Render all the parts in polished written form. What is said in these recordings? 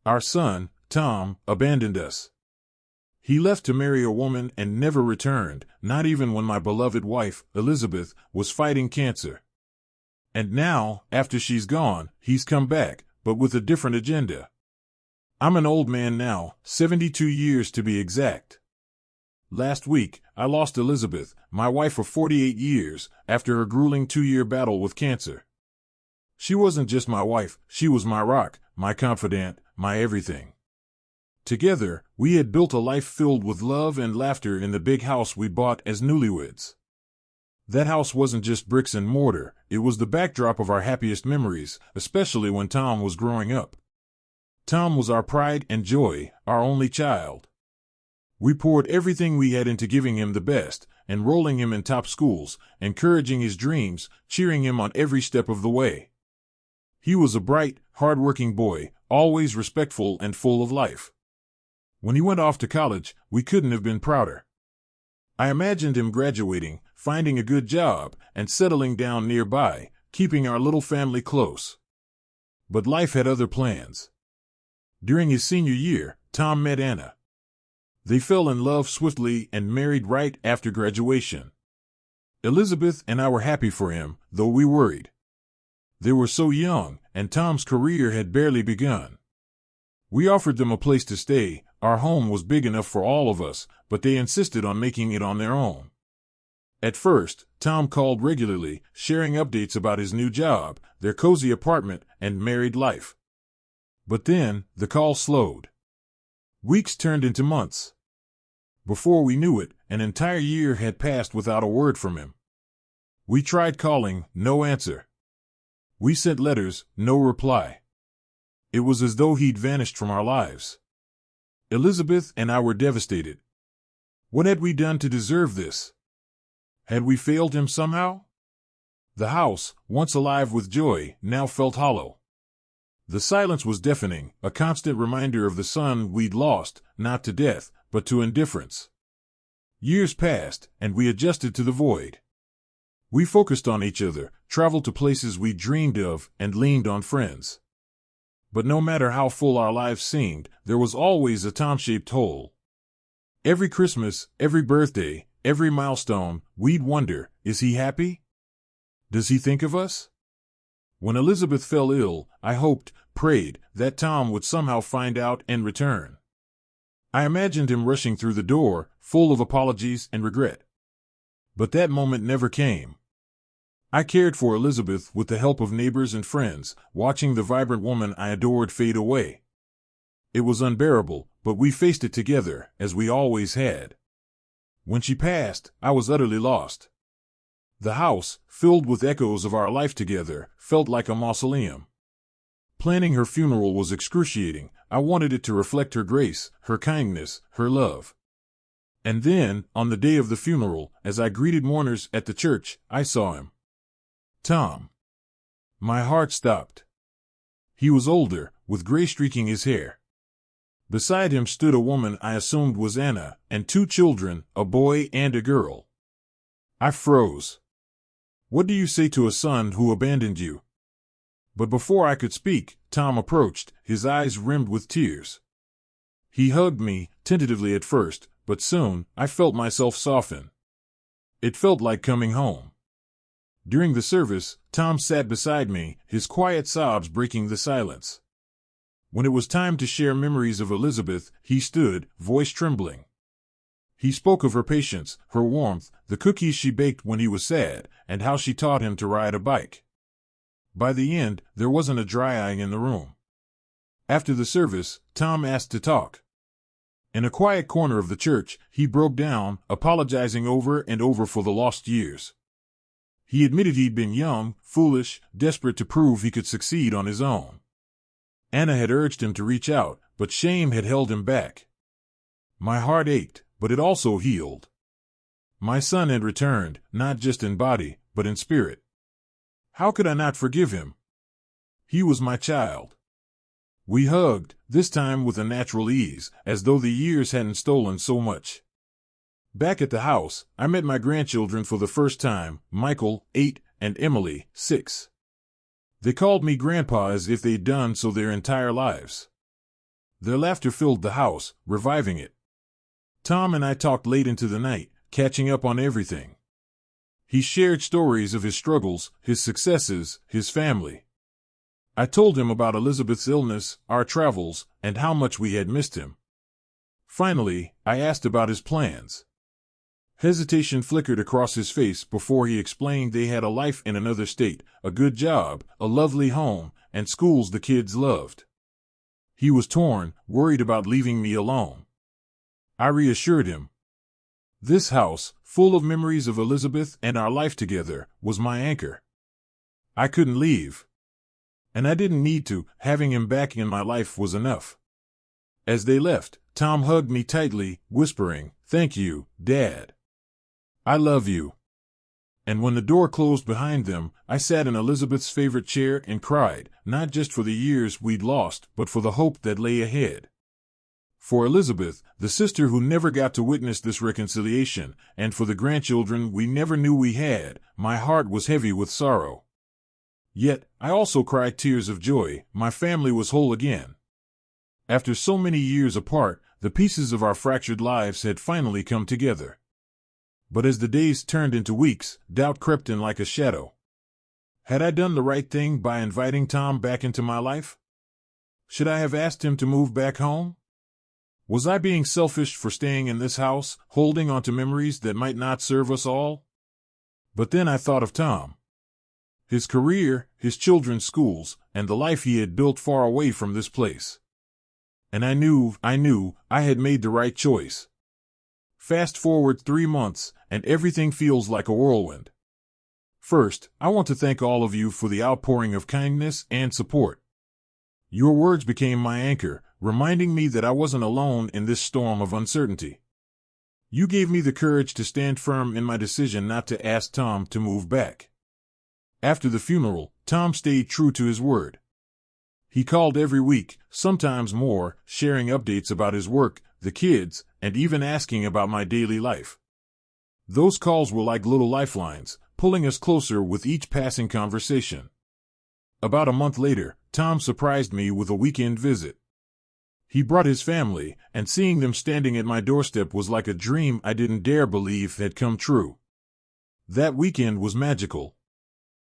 Our son, Tom, abandoned us. He left to marry a woman and never returned, not even when my beloved wife, Elizabeth, was fighting cancer. And now, after she's gone, he's come back, but with a different agenda. I'm an old man now, 72 years to be exact. Last week, I lost Elizabeth, my wife of 48 years, after her grueling 2-year battle with cancer. She wasn't just my wife, she was my rock, my confidant, my everything. Together, we had built a life filled with love and laughter in the big house we bought as newlyweds. That house wasn't just bricks and mortar, it was the backdrop of our happiest memories, especially when Tom was growing up. Tom was our pride and joy, our only child. We poured everything we had into giving him the best, enrolling him in top schools, encouraging his dreams, cheering him on every step of the way. He was a bright, hard-working boy, always respectful and full of life. When he went off to college, we couldn't have been prouder. I imagined him graduating, finding a good job, and settling down nearby, keeping our little family close. But life had other plans. During his senior year, Tom met Anna. They fell in love swiftly and married right after graduation. Elizabeth and I were happy for him, though we worried. They were so young, and Tom's career had barely begun. We offered them a place to stay. Our home was big enough for all of us, but they insisted on making it on their own. At first, Tom called regularly, sharing updates about his new job, their cozy apartment, and married life. But then, the call slowed. Weeks turned into months. Before we knew it, an entire year had passed without a word from him. We tried calling, no answer. We sent letters, no reply. It was as though he'd vanished from our lives. Elizabeth and I were devastated. What had we done to deserve this? Had we failed him somehow? The house, once alive with joy, now felt hollow. The silence was deafening, a constant reminder of the son we'd lost, not to death, but to indifference. Years passed, and we adjusted to the void. We focused on each other, traveled to places we dreamed of, and leaned on friends. But no matter how full our lives seemed, there was always a Tom-shaped hole. Every Christmas, every birthday, every milestone, we'd wonder, is he happy? Does he think of us? When Elizabeth fell ill, I hoped, prayed, that Tom would somehow find out and return. I imagined him rushing through the door, full of apologies and regret. But that moment never came. I cared for Elizabeth with the help of neighbors and friends, watching the vibrant woman I adored fade away. It was unbearable, but we faced it together, as we always had. When she passed, I was utterly lost. The house, filled with echoes of our life together, felt like a mausoleum. Planning her funeral was excruciating. I wanted it to reflect her grace, her kindness, her love. And then, on the day of the funeral, as I greeted mourners at the church, I saw him. Tom. My heart stopped. He was older, with gray streaking his hair. Beside him stood a woman I assumed was Anna, and 2 children, a boy and a girl. I froze. What do you say to a son who abandoned you? But before I could speak, Tom approached, his eyes rimmed with tears. He hugged me, tentatively at first, but soon, I felt myself soften. It felt like coming home. During the service, Tom sat beside me, his quiet sobs breaking the silence. When it was time to share memories of Elizabeth, he stood, voice trembling. He spoke of her patience, her warmth, the cookies she baked when he was sad, and how she taught him to ride a bike. By the end, there wasn't a dry eye in the room. After the service, Tom asked to talk. In a quiet corner of the church, he broke down, apologizing over and over for the lost years. He admitted he'd been young, foolish, desperate to prove he could succeed on his own. Anna had urged him to reach out, but shame had held him back. My heart ached, but it also healed. My son had returned, not just in body, but in spirit. How could I not forgive him? He was my child. We hugged, this time with a natural ease, as though the years hadn't stolen so much. Back at the house, I met my grandchildren for the first time, Michael, 8, and Emily, 6. They called me Grandpa as if they'd done so their entire lives. Their laughter filled the house, reviving it. Tom and I talked late into the night, catching up on everything. He shared stories of his struggles, his successes, his family. I told him about Elizabeth's illness, our travels, and how much we had missed him. Finally, I asked about his plans. Hesitation flickered across his face before he explained they had a life in another state, a good job, a lovely home, and schools the kids loved. He was torn, worried about leaving me alone. I reassured him. This house, full of memories of Elizabeth and our life together, was my anchor. I couldn't leave. And I didn't need to. Having him back in my life was enough. As they left, Tom hugged me tightly, whispering, "Thank you, Dad. I love you." And when the door closed behind them, I sat in Elizabeth's favorite chair and cried, not just for the years we'd lost, but for the hope that lay ahead. For Elizabeth, the sister who never got to witness this reconciliation, and for the grandchildren we never knew we had, my heart was heavy with sorrow. Yet, I also cried tears of joy. My family was whole again. After so many years apart, the pieces of our fractured lives had finally come together. But as the days turned into weeks, doubt crept in like a shadow. Had I done the right thing by inviting Tom back into my life? Should I have asked him to move back home? Was I being selfish for staying in this house, holding on to memories that might not serve us all? But then I thought of Tom. His career, his children's schools, and the life he had built far away from this place. And I knew I had made the right choice. Fast forward 3 months, and everything feels like a whirlwind. First, I want to thank all of you for the outpouring of kindness and support. Your words became my anchor, reminding me that I wasn't alone in this storm of uncertainty. You gave me the courage to stand firm in my decision not to ask Tom to move back. After the funeral, Tom stayed true to his word. He called every week, sometimes more, sharing updates about his work, the kids, and even asking about my daily life. Those calls were like little lifelines, pulling us closer with each passing conversation. About a month later, Tom surprised me with a weekend visit. He brought his family, and seeing them standing at my doorstep was like a dream I didn't dare believe had come true. That weekend was magical.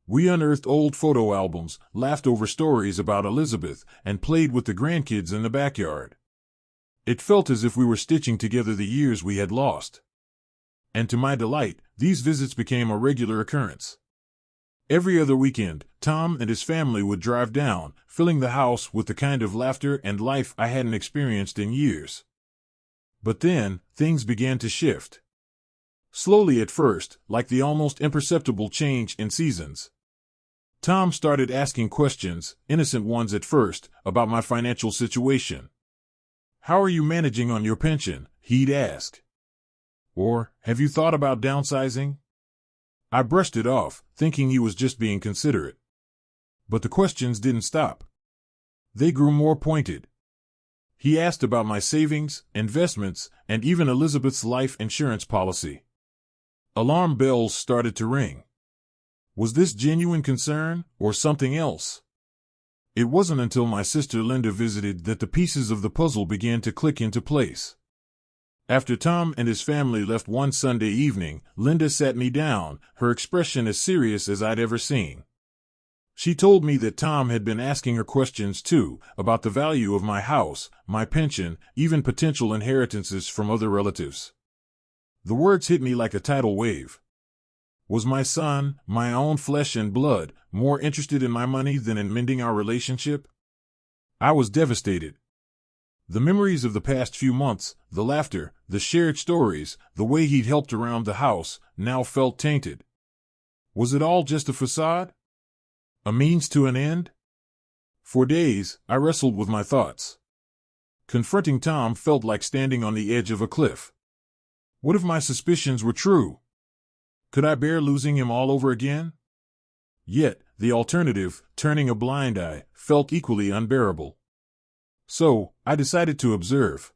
We unearthed old photo albums, laughed over stories about Elizabeth, and played with the grandkids in the backyard. It felt as if we were stitching together the years we had lost. And to my delight, these visits became a regular occurrence. Every other weekend, Tom and his family would drive down, filling the house with the kind of laughter and life I hadn't experienced in years. But then, things began to shift. Slowly at first, like the almost imperceptible change in seasons. Tom started asking questions, innocent ones at first, about my financial situation. "How are you managing on your pension?" he'd ask. Or, "Have you thought about downsizing?" I brushed it off, thinking he was just being considerate. But the questions didn't stop. They grew more pointed. He asked about my savings, investments, and even Elizabeth's life insurance policy. Alarm bells started to ring. Was this genuine concern, or something else? It wasn't until my sister Linda visited that the pieces of the puzzle began to click into place. After Tom and his family left one Sunday evening, Linda sat me down, her expression as serious as I'd ever seen. She told me that Tom had been asking her questions too, about the value of my house, my pension, even potential inheritances from other relatives. The words hit me like a tidal wave. Was my son, my own flesh and blood, more interested in my money than in mending our relationship? I was devastated. The memories of the past few months, the laughter, the shared stories, the way he'd helped around the house, now felt tainted. Was it all just a facade? A means to an end? For days, I wrestled with my thoughts. Confronting Tom felt like standing on the edge of a cliff. What if my suspicions were true? Could I bear losing him all over again? Yet, the alternative, turning a blind eye, felt equally unbearable. So, I decided to observe.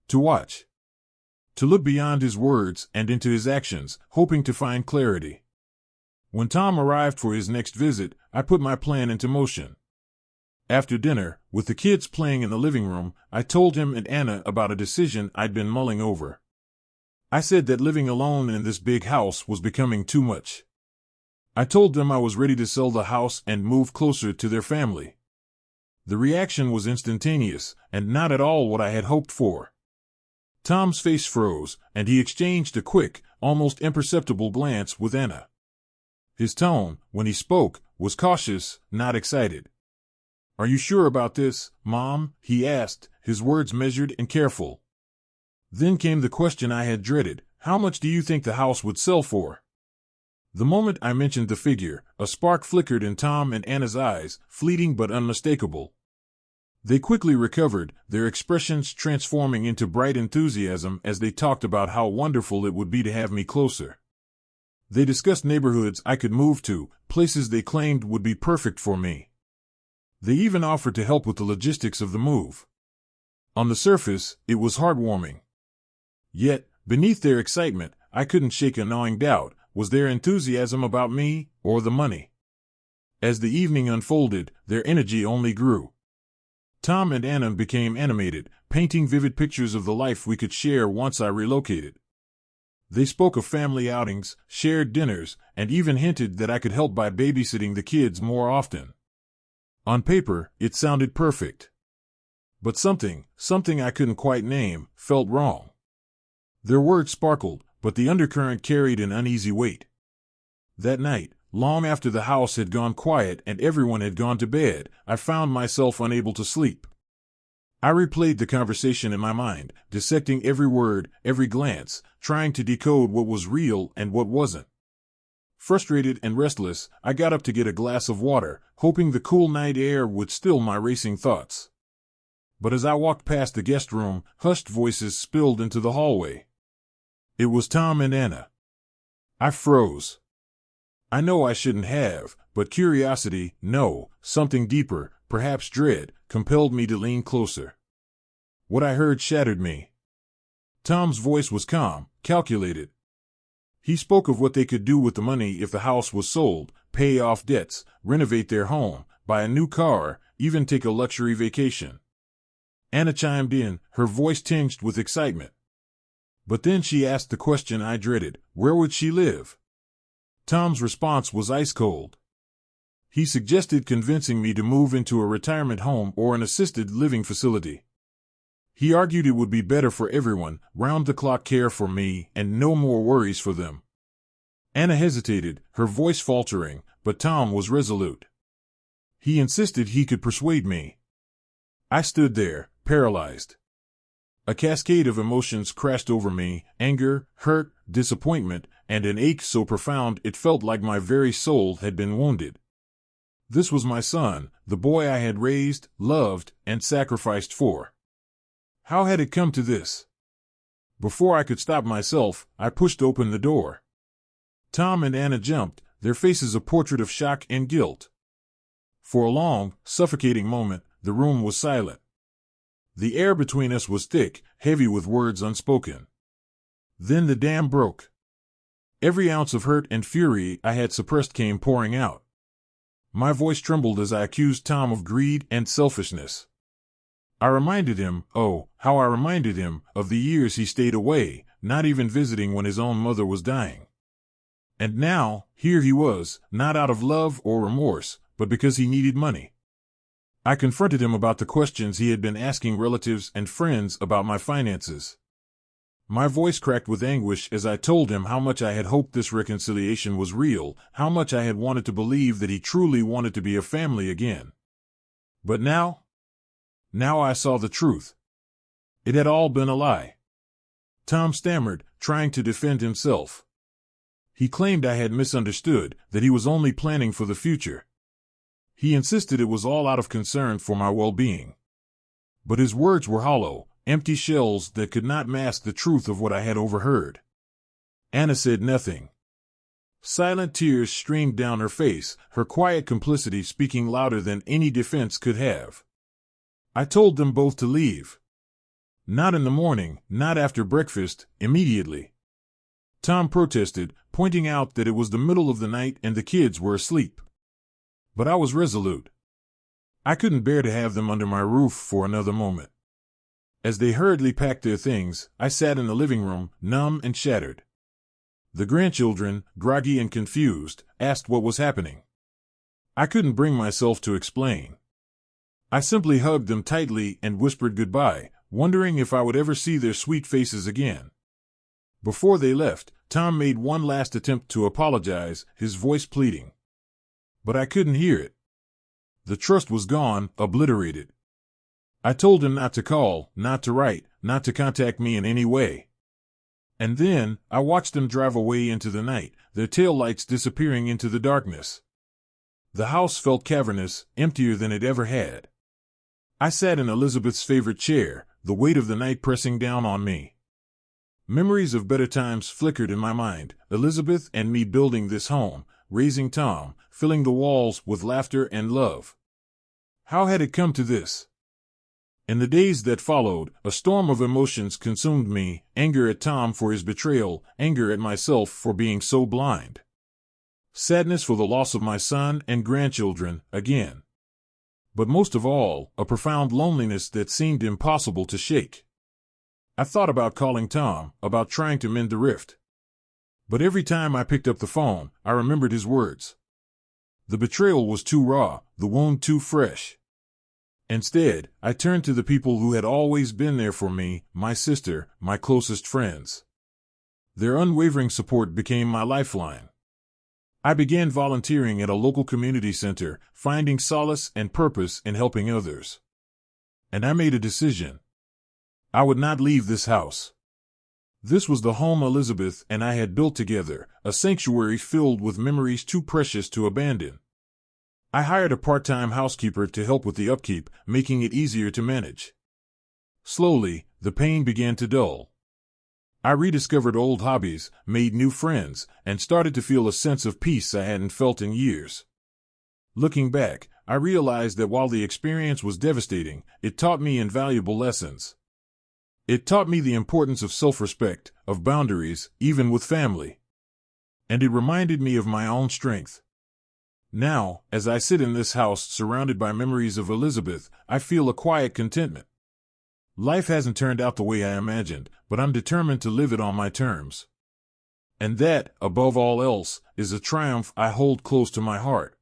To watch. To look beyond his words and into his actions, hoping to find clarity. When Tom arrived for his next visit, I put my plan into motion. After dinner, with the kids playing in the living room, I told him and Anna about a decision I'd been mulling over. I said that living alone in this big house was becoming too much. I told them I was ready to sell the house and move closer to their family. The reaction was instantaneous, and not at all what I had hoped for. Tom's face froze, and he exchanged a quick, almost imperceptible glance with Anna. His tone, when he spoke, was cautious, not excited. "Are you sure about this, Mom?" he asked, his words measured and careful. Then came the question I had dreaded: how much do you think the house would sell for? The moment I mentioned the figure, a spark flickered in Tom and Anna's eyes, fleeting but unmistakable. They quickly recovered, their expressions transforming into bright enthusiasm as they talked about how wonderful it would be to have me closer. They discussed neighborhoods I could move to, places they claimed would be perfect for me. They even offered to help with the logistics of the move. On the surface, it was heartwarming. Yet, beneath their excitement, I couldn't shake a gnawing doubt: was their enthusiasm about me, or the money? As the evening unfolded, their energy only grew. Tom and Anna became animated, painting vivid pictures of the life we could share once I relocated. They spoke of family outings, shared dinners, and even hinted that I could help by babysitting the kids more often. On paper, it sounded perfect. But something I couldn't quite name, felt wrong. Their words sparkled, but the undercurrent carried an uneasy weight. That night, long after the house had gone quiet and everyone had gone to bed, I found myself unable to sleep. I replayed the conversation in my mind, dissecting every word, every glance, trying to decode what was real and what wasn't. Frustrated and restless, I got up to get a glass of water, hoping the cool night air would still my racing thoughts. But as I walked past the guest room, hushed voices spilled into the hallway. It was Tom and Anna. I froze. I know I shouldn't have, but curiosity, no, something deeper, perhaps dread, compelled me to lean closer. What I heard shattered me. Tom's voice was calm, calculated. He spoke of what they could do with the money if the house was sold: pay off debts, renovate their home, buy a new car, even take a luxury vacation. Anna chimed in, her voice tinged with excitement. But then she asked the question I dreaded: where would she live? Tom's response was ice cold. He suggested convincing me to move into a retirement home or an assisted living facility. He argued it would be better for everyone, round-the-clock care for me, and no more worries for them. Anna hesitated, her voice faltering, but Tom was resolute. He insisted he could persuade me. I stood there, paralyzed. A cascade of emotions crashed over me: anger, hurt, disappointment, and an ache so profound it felt like my very soul had been wounded. This was my son, the boy I had raised, loved, and sacrificed for. How had it come to this? Before I could stop myself, I pushed open the door. Tom and Anna jumped, their faces a portrait of shock and guilt. For a long, suffocating moment, the room was silent. The air between us was thick, heavy with words unspoken. Then the dam broke. Every ounce of hurt and fury I had suppressed came pouring out. My voice trembled as I accused Tom of greed and selfishness. I reminded him, oh, how I reminded him, of the years he stayed away, not even visiting when his own mother was dying. And now, here he was, not out of love or remorse, but because he needed money. I confronted him about the questions he had been asking relatives and friends about my finances. My voice cracked with anguish as I told him how much I had hoped this reconciliation was real, how much I had wanted to believe that he truly wanted to be a family again. But now I saw the truth. It had all been a lie. Tom stammered, trying to defend himself. He claimed I had misunderstood, that he was only planning for the future. He insisted it was all out of concern for my well-being. But his words were hollow, empty shells that could not mask the truth of what I had overheard. Anna said nothing. Silent tears streamed down her face, her quiet complicity speaking louder than any defense could have. I told them both to leave. Not in the morning, not after breakfast, immediately. Tom protested, pointing out that it was the middle of the night and the kids were asleep. But I was resolute. I couldn't bear to have them under my roof for another moment. As they hurriedly packed their things, I sat in the living room, numb and shattered. The grandchildren, groggy and confused, asked what was happening. I couldn't bring myself to explain. I simply hugged them tightly and whispered goodbye, wondering if I would ever see their sweet faces again. Before they left, Tom made one last attempt to apologize, his voice pleading. But I couldn't hear it. The trust was gone, obliterated. I told him not to call, not to write, not to contact me in any way. And then, I watched them drive away into the night, their taillights disappearing into the darkness. The house felt cavernous, emptier than it ever had. I sat in Elizabeth's favorite chair, the weight of the night pressing down on me. Memories of better times flickered in my mind, Elizabeth and me building this home, raising Tom, filling the walls with laughter and love. How had it come to this? In the days that followed, a storm of emotions consumed me, anger at Tom for his betrayal, anger at myself for being so blind. Sadness for the loss of my son and grandchildren, again. But most of all, a profound loneliness that seemed impossible to shake. I thought about calling Tom, about trying to mend the rift. But every time I picked up the phone, I remembered his words. The betrayal was too raw, the wound too fresh. Instead, I turned to the people who had always been there for me, my sister, my closest friends. Their unwavering support became my lifeline. I began volunteering at a local community center, finding solace and purpose in helping others. And I made a decision. I would not leave this house. This was the home Elizabeth and I had built together, a sanctuary filled with memories too precious to abandon. I hired a part-time housekeeper to help with the upkeep, making it easier to manage. Slowly, the pain began to dull. I rediscovered old hobbies, made new friends, and started to feel a sense of peace I hadn't felt in years. Looking back, I realized that while the experience was devastating, it taught me invaluable lessons. It taught me the importance of self-respect, of boundaries, even with family. And it reminded me of my own strength. Now, as I sit in this house surrounded by memories of Elizabeth, I feel a quiet contentment. Life hasn't turned out the way I imagined, but I'm determined to live it on my terms. And that, above all else, is a triumph I hold close to my heart.